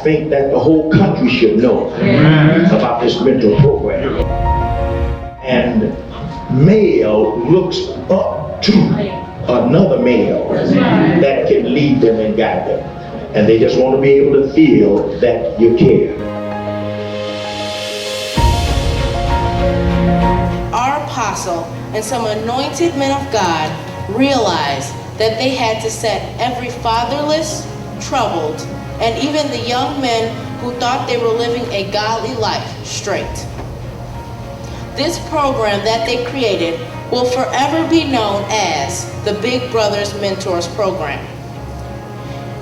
think that the whole country should know about this mentor program. And male looks up to another male that can lead them and guide them. And they just want to be able to feel that you care. Our apostle and some anointed men of God realized that they had to set every fatherless, troubled, and even the young men who thought they were living a godly life straight. This program that they created will forever be known as the Big Brothers Mentors Program.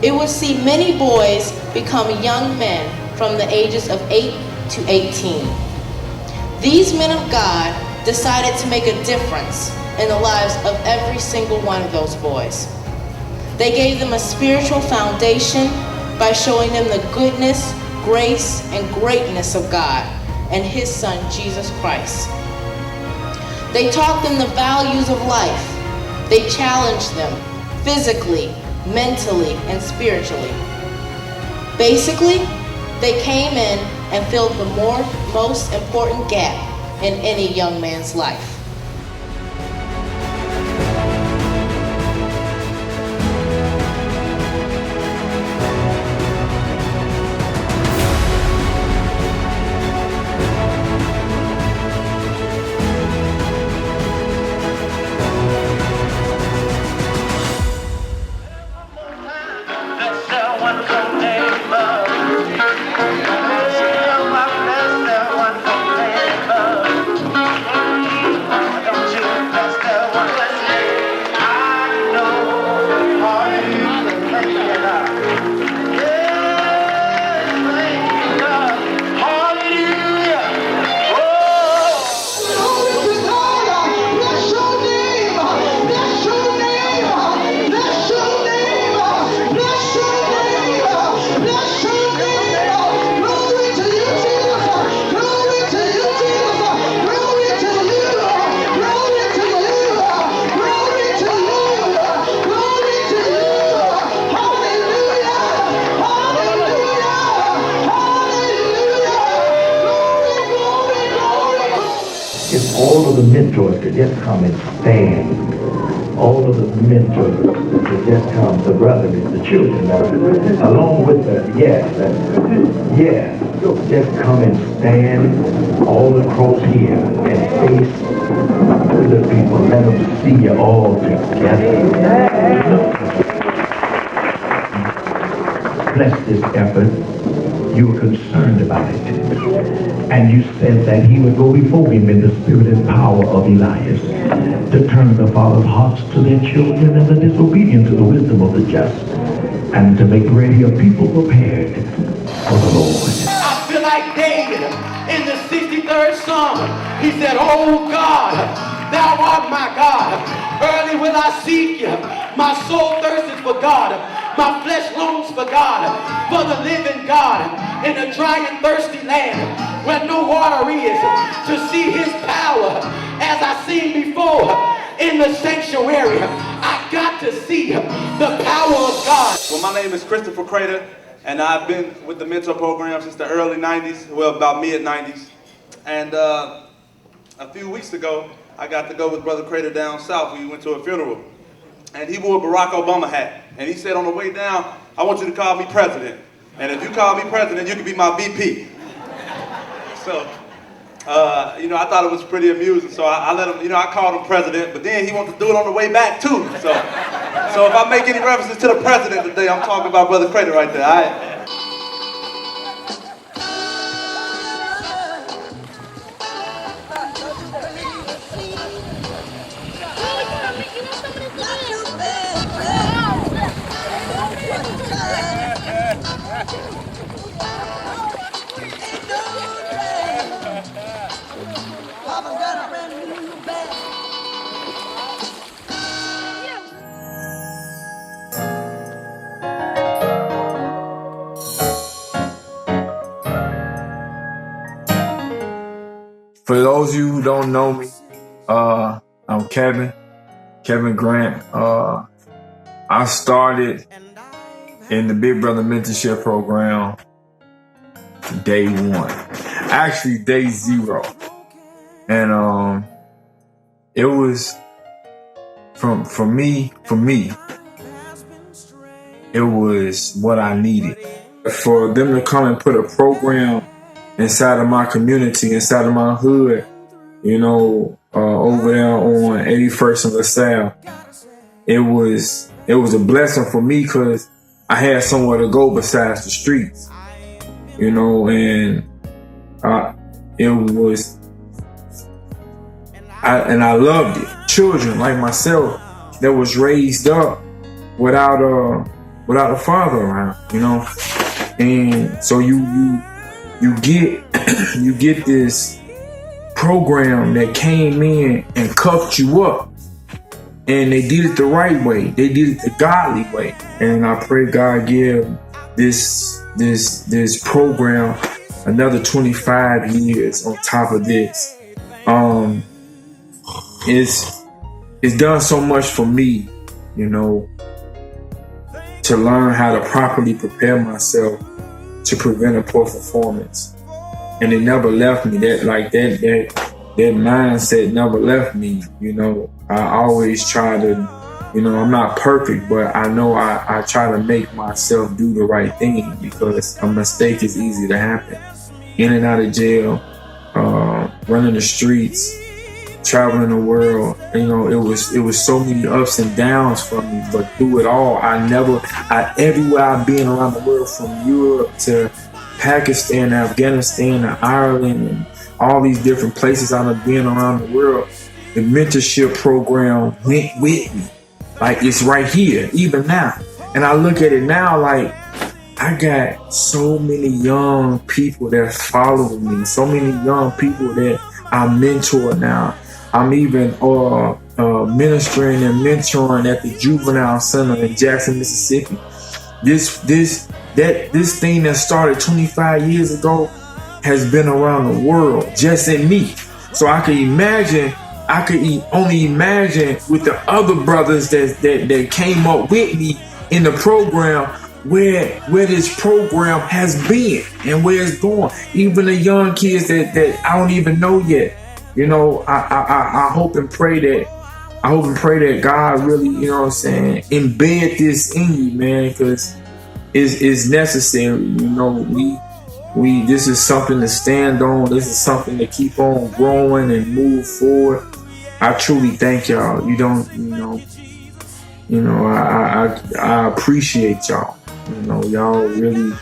It would see many boys become young men from the ages of 8 to 18. These men of God decided to make a difference in the lives of every single one of those boys. They gave them a spiritual foundation by showing them the goodness, grace, and greatness of God and His Son, Jesus Christ. They taught them the values of life. They challenged them physically, mentally, and spiritually. Basically, they came in and filled the most important gap in any young man's life. If all of the mentors could just come and stand, all of the mentors could just come, the brothers, the children, along with the just come and stand all across here and face the people. Let them see you all together. Bless this effort. You were concerned about it. And you said that he would go before him in the spirit and power of Elias to turn the fathers' hearts to their children and the disobedient to the wisdom of the just, and to make ready a people prepared for the Lord. I feel like David in the 63rd Psalm. He said, "Oh God, thou art my God. Early will I seek you. My soul thirsteth for God. My flesh longs for God, for the living God, in a dry and thirsty land where no water is, to see his power as I seen before in the sanctuary. I got to see the power of God." Well, my name is Christopher Crater, and I've been with the mentor program since the early 90s, well, about mid-90s. And a few weeks ago, I got to go with Brother Crater down south. We went to a funeral, and he wore a Barack Obama hat. And he said on the way down, "I want you to call me president. And if you call me president, you can be my VP." So, I thought it was pretty amusing. So I let him, I called him president, but then he wanted to do it on the way back too. So if I make any references to the president today, I'm talking about Brother Crater right there, all right? For those of you who don't know me, I'm Kevin Grant. I started in the Big Brother Mentorship Program day one. Actually, day 0. And it was for me, it was what I needed. For them to come and put a program inside of my community, inside of my hood, over there on 81st and LaSalle, it was a blessing for me because I had somewhere to go besides the streets, and I loved it. Children like myself that was raised up without a father around, and so you get you get this program that came in and cuffed you up, and they did it the right way. They did it the godly way, and I pray God give this program another 25 years on top of this. It's done so much for me, to learn how to properly prepare myself to prevent a poor performance. And it never left me. That mindset never left me. I always try to, I'm not perfect, but I know I try to make myself do the right thing because a mistake is easy to happen. In and out of jail, running the streets, traveling the world, it was so many ups and downs for me, but through it all, everywhere I've been around the world, from Europe to Pakistan, Afghanistan, to Ireland, and all these different places I've been around the world, the mentorship program went with me. Like, it's right here, even now. And I look at it now like, I got so many young people that follow me, so many young people that I mentor now. I'm even ministering and mentoring at the Juvenile Center in Jackson, Mississippi. This thing that started 25 years ago has been around the world, just in me. So I could only imagine with the other brothers that came up with me in the program, where this program has been and where it's going. Even the young kids that I don't even know yet. I hope and pray that God really, embed this in you, man, because it's necessary. We this is something to stand on. This is something to keep on growing and move forward. I truly thank y'all. I appreciate y'all. Y'all really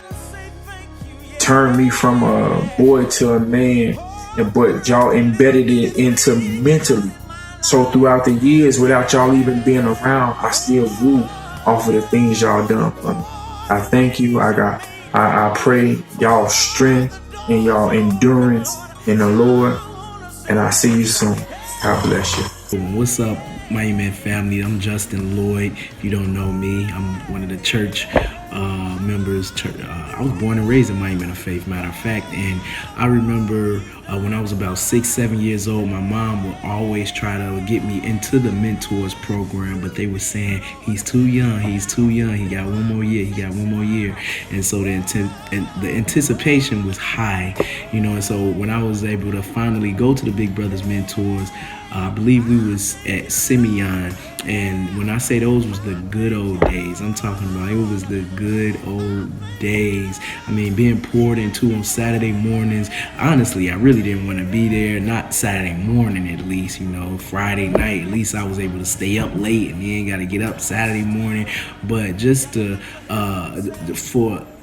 turned me from a boy to a man, but y'all embedded it into me mentally. So throughout the years, without y'all even being around, I still grew off of the things y'all done for me. I thank you. I pray y'all strength and y'all endurance in the Lord, and I'll see you soon. God bless you. What's up, Mighty Man family? I'm Justin Lloyd. If you don't know me, I'm one of the church members. I was born and raised in Mighty Man of Faith, matter of fact. And I remember when I was about 6-7 years old, my mom would always try to get me into the mentors program, but they were saying, he's too young, he got one more year. And so the anticipation was high, and so when I was able to finally go to the Big Brothers Mentors, I believe we was at Simeon, and when I say those was the good old days, I'm talking about it was the good old days. I mean, being poured into on Saturday mornings. Honestly, I really didn't want to be there, not Saturday morning at least, Friday night, at least I was able to stay up late and then got to get up Saturday morning. But just to,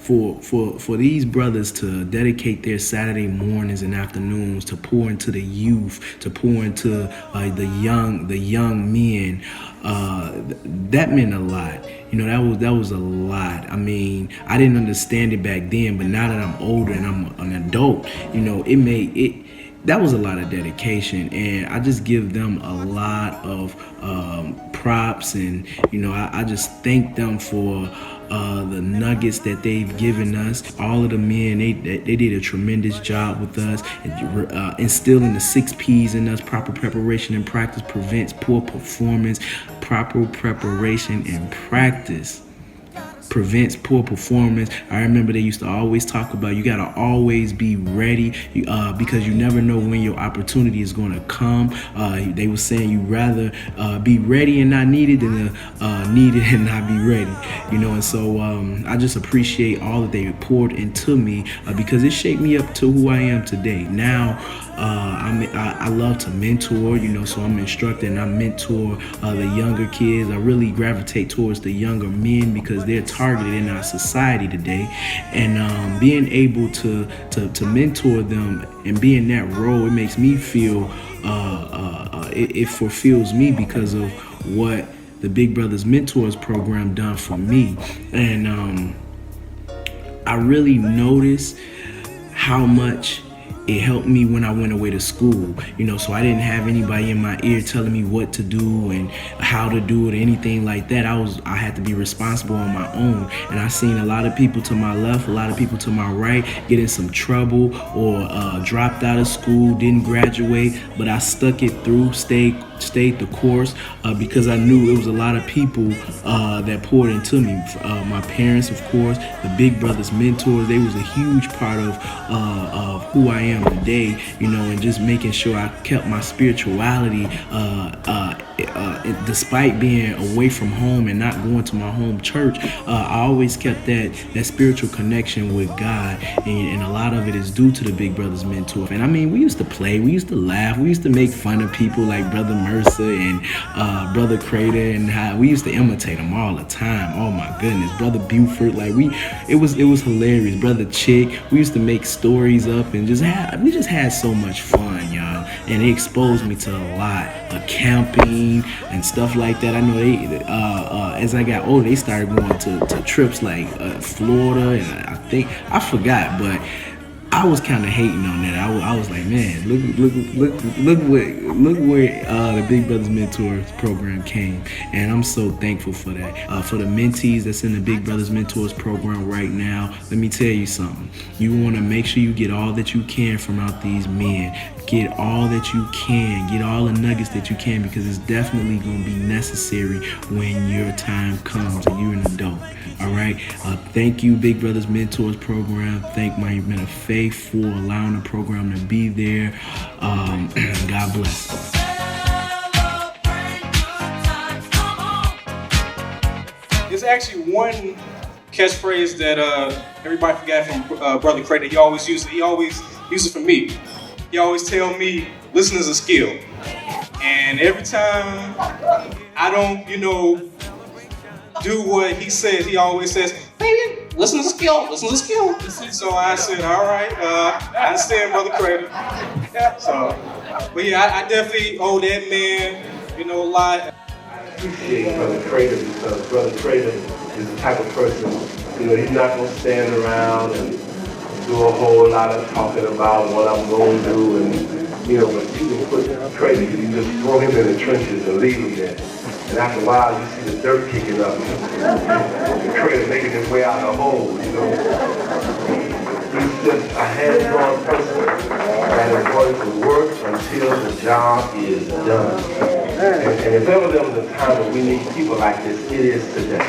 for these brothers to dedicate their Saturday mornings and afternoons to pour into the youth, to pour into the young men, that meant a lot. That was a lot. I mean, I didn't understand it back then, but now that I'm older and I'm an adult, that was a lot of dedication, and I just give them a lot of props, and I just thank them for the nuggets that they've given us. All of the men, they did a tremendous job with us, instilling the 6 P's in us: proper preparation and practice prevents poor performance. Proper preparation and practice prevents poor performance. I remember they used to always talk about you got to always be ready because you never know when your opportunity is going to come. They were saying you rather be ready and not needed than needed and not be ready. And so I just appreciate all that they poured into me because it shaped me up to who I am today. Now, I love to mentor, so I'm instructing and I mentor the younger kids. I really gravitate towards the younger men because they're targeted in our society today. And being able to mentor them and be in that role, it makes me feel, it fulfills me because of what the Big Brothers Mentors program done for me. And I really noticed how much it helped me when I went away to school, so I didn't have anybody in my ear telling me what to do and how to do it or anything like that. I had to be responsible on my own. And I seen a lot of people to my left, a lot of people to my right get in some trouble or dropped out of school, didn't graduate, but I stuck it through, stayed the course because I knew it was a lot of people that poured into me. My parents, of course, the Big Brothers Mentors, they was a huge part of who I am today, and just making sure I kept my spirituality despite being away from home and not going to my home church. I always kept that spiritual connection with God, and a lot of it is due to the Big Brothers Mentor. And I mean, we used to play, we used to laugh, we used to make fun of people like Brother Mercer and Brother Crater, and how we used to imitate them all the time. Oh my goodness, Brother Buford, it was hilarious. Brother Chick, we used to make stories up and we just had so much fun, y'all. And it exposed me to a lot of camping and stuff like that. I know they as I got older, they started going to trips like Florida, and I forgot, but I was kind of hating on that. I was like, man, look where the Big Brothers Mentors program came, and I'm so thankful for that. For the mentees that's in the Big Brothers Mentors program right now, let me tell you something. You want to make sure you get all that you can from out these men. Get all that you can. Get all the nuggets that you can, because it's definitely going to be necessary when your time comes and you're an adult. All right. Thank you, Big Brothers Mentors program. Thank my men of faith for allowing the program to be there. God bless. There's actually one catchphrase that everybody forgot from Brother Crater. He always uses it. He always uses it for me. He always tell me, listen is a skill. And every time I don't, do what he says, he always says, baby, listen is a skill, listen is a skill. So I said, all right, I understand, Brother Crater. But yeah, I definitely owe that man, a lot. I appreciate Brother Crater because Brother Crater is the type of person, he's not going to stand around and do a whole lot of talking about what I'm going to do. And, when you can put Crater, you can just throw him in the trenches and leave him there. And after a while, you see the dirt kicking up. And Crater making his way out of the hole, He's just a hands-on person that is going to work until the job is done. And if ever there was a time when we need people like this, it is today.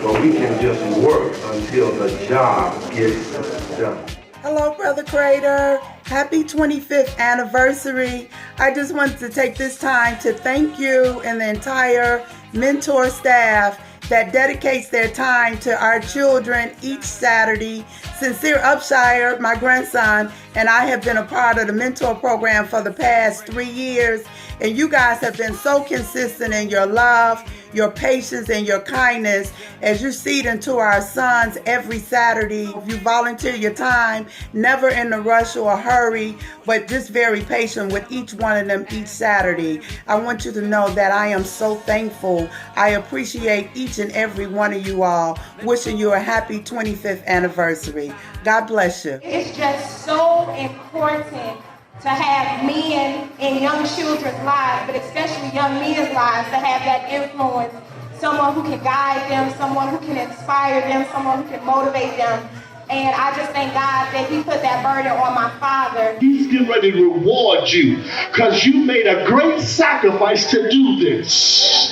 Where we can just work until the job gets done. Hello, Brother Crater. Happy 25th anniversary. I just wanted to take this time to thank you and the entire mentor staff that dedicates their time to our children each Saturday. Sincere Upshire, my grandson, and I have been a part of the mentor program for the past 3 years. And you guys have been so consistent in your love, your patience, and your kindness as you seed into our sons every Saturday. You volunteer your time, never in a rush or a hurry, but just very patient with each one of them each Saturday. I want you to know that I am so thankful. I appreciate each and every one of you all. Wishing you a happy 25th anniversary. God bless you. It's just so important to have men in young children's lives, but especially young men's lives, to have that influence, someone who can guide them, someone who can inspire them, someone who can motivate them. And I just thank God that he put that burden on my father. He's getting ready to reward you because you made a great sacrifice to do this.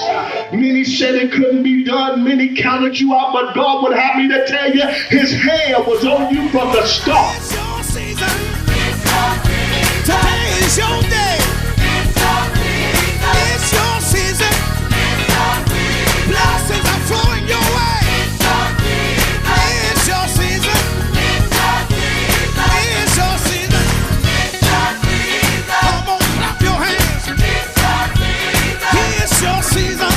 Many said it couldn't be done. Many counted you out, but God would have me to tell you his hand was on you from the start. It's your season. Today is your day. It's your season. Blessings are flowing your way. It's your season. It's your season. Come on, clap your hands. It's your season.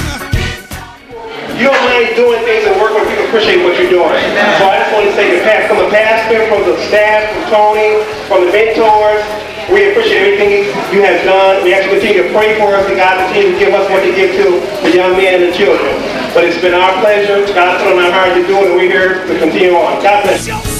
You don't mind doing things and work when people appreciate what you're doing. So I just want to say from the pastor, from the staff, from Tony, from the mentors, we appreciate everything you have done. We actually continue to pray for us, and God continue to give us what to give to the young men and the children. But it's been our pleasure. God put on our heart to do it, and we're here to continue on. God bless you.